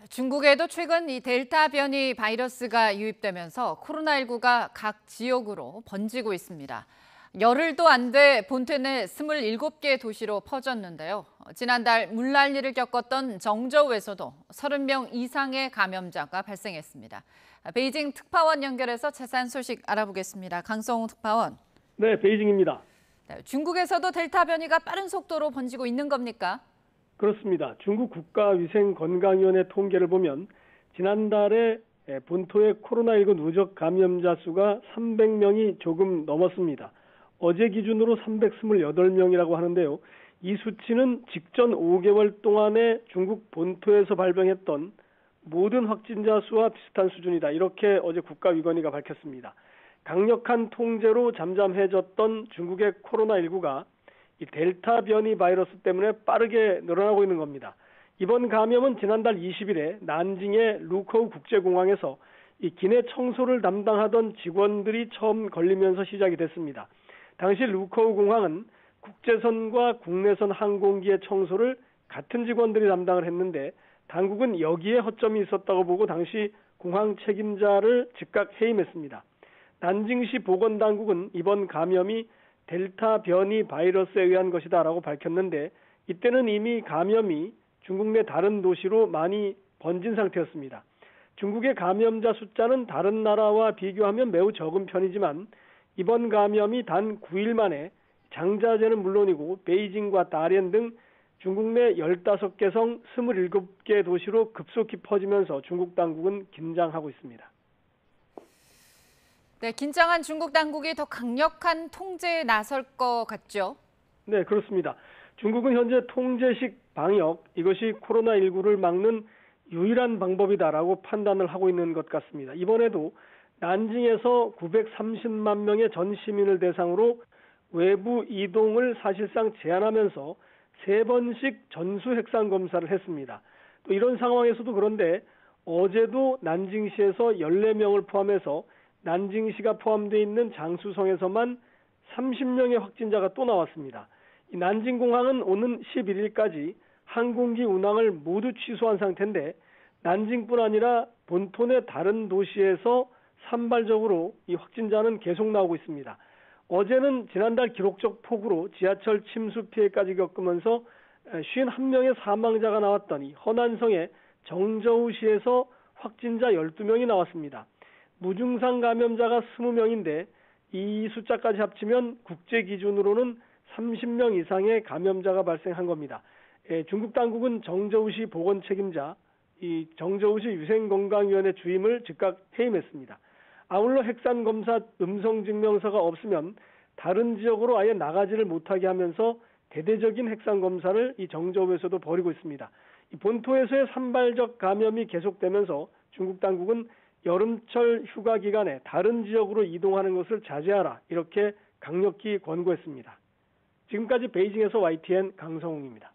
중국에도 최근 이 델타 변이 바이러스가 유입되면서 코로나19가 각 지역으로 번지고 있습니다. 열흘도 안 돼 본토 내 27개 도시로 퍼졌는데요. 지난달 물난리를 겪었던 정저우에서도 30명 이상의 감염자가 발생했습니다. 베이징 특파원 연결해서 자세한 소식 알아보겠습니다. 강성우 특파원. 네, 베이징입니다. 중국에서도 델타 변이가 빠른 속도로 번지고 있는 겁니까? 그렇습니다. 중국 국가위생건강위원회 통계를 보면 지난달에 본토의 코로나19 누적 감염자 수가 300명이 조금 넘었습니다. 어제 기준으로 328명이라고 하는데요. 이 수치는 직전 5개월 동안에 중국 본토에서 발병했던 모든 확진자 수와 비슷한 수준이다. 이렇게 어제 국가위건위가 밝혔습니다. 강력한 통제로 잠잠해졌던 중국의 코로나19가 이 델타 변이 바이러스 때문에 빠르게 늘어나고 있는 겁니다. 이번 감염은 지난달 20일에 난징의 루커우 국제공항에서 이 기내 청소를 담당하던 직원들이 처음 걸리면서 시작이 됐습니다. 당시 루커우 공항은 국제선과 국내선 항공기의 청소를 같은 직원들이 담당을 했는데 당국은 여기에 허점이 있었다고 보고 당시 공항 책임자를 즉각 해임했습니다. 난징시 보건당국은 이번 감염이 델타 변이 바이러스에 의한 것이다라고 밝혔는데 이때는 이미 감염이 중국 내 다른 도시로 많이 번진 상태였습니다. 중국의 감염자 숫자는 다른 나라와 비교하면 매우 적은 편이지만 이번 감염이 단 9일 만에 장자제는 물론이고 베이징과 다롄 등 중국 내 15개 성 27개 도시로 급속히 퍼지면서 중국 당국은 긴장하고 있습니다. 네, 긴장한 중국 당국이 더 강력한 통제에 나설 것 같죠? 네, 그렇습니다. 중국은 현재 통제식 방역, 이것이 코로나19를 막는 유일한 방법이다라고 판단을 하고 있는 것 같습니다. 이번에도 난징에서 930만 명의 전 시민을 대상으로 외부 이동을 사실상 제한하면서 3번씩 전수 핵산 검사를 했습니다. 또 이런 상황에서도 그런데 어제도 난징시에서 14명을 포함해서 난징시가 포함되어 있는 장수성에서만 30명의 확진자가 또 나왔습니다. 이 난징공항은 오는 11일까지 항공기 운항을 모두 취소한 상태인데 난징뿐 아니라 본토 내 다른 도시에서 산발적으로 이 확진자는 계속 나오고 있습니다. 어제는 지난달 기록적 폭우로 지하철 침수 피해까지 겪으면서 51명의 사망자가 나왔던 이 허난성의 정저우시에서 확진자 12명이 나왔습니다. 무증상 감염자가 20명인데 이 숫자까지 합치면 국제 기준으로는 30명 이상의 감염자가 발생한 겁니다. 중국 당국은 정저우시 보건 책임자, 이 정저우시 위생건강위원회 주임을 즉각 해임했습니다. 아울러 핵산 검사 음성 증명서가 없으면 다른 지역으로 아예 나가지를 못하게 하면서 대대적인 핵산 검사를 이 정저우에서도 벌이고 있습니다. 이 본토에서의 산발적 감염이 계속되면서 중국 당국은 여름철 휴가 기간에 다른 지역으로 이동하는 것을 자제하라 이렇게 강력히 권고했습니다. 지금까지 베이징에서 YTN 강성웅입니다.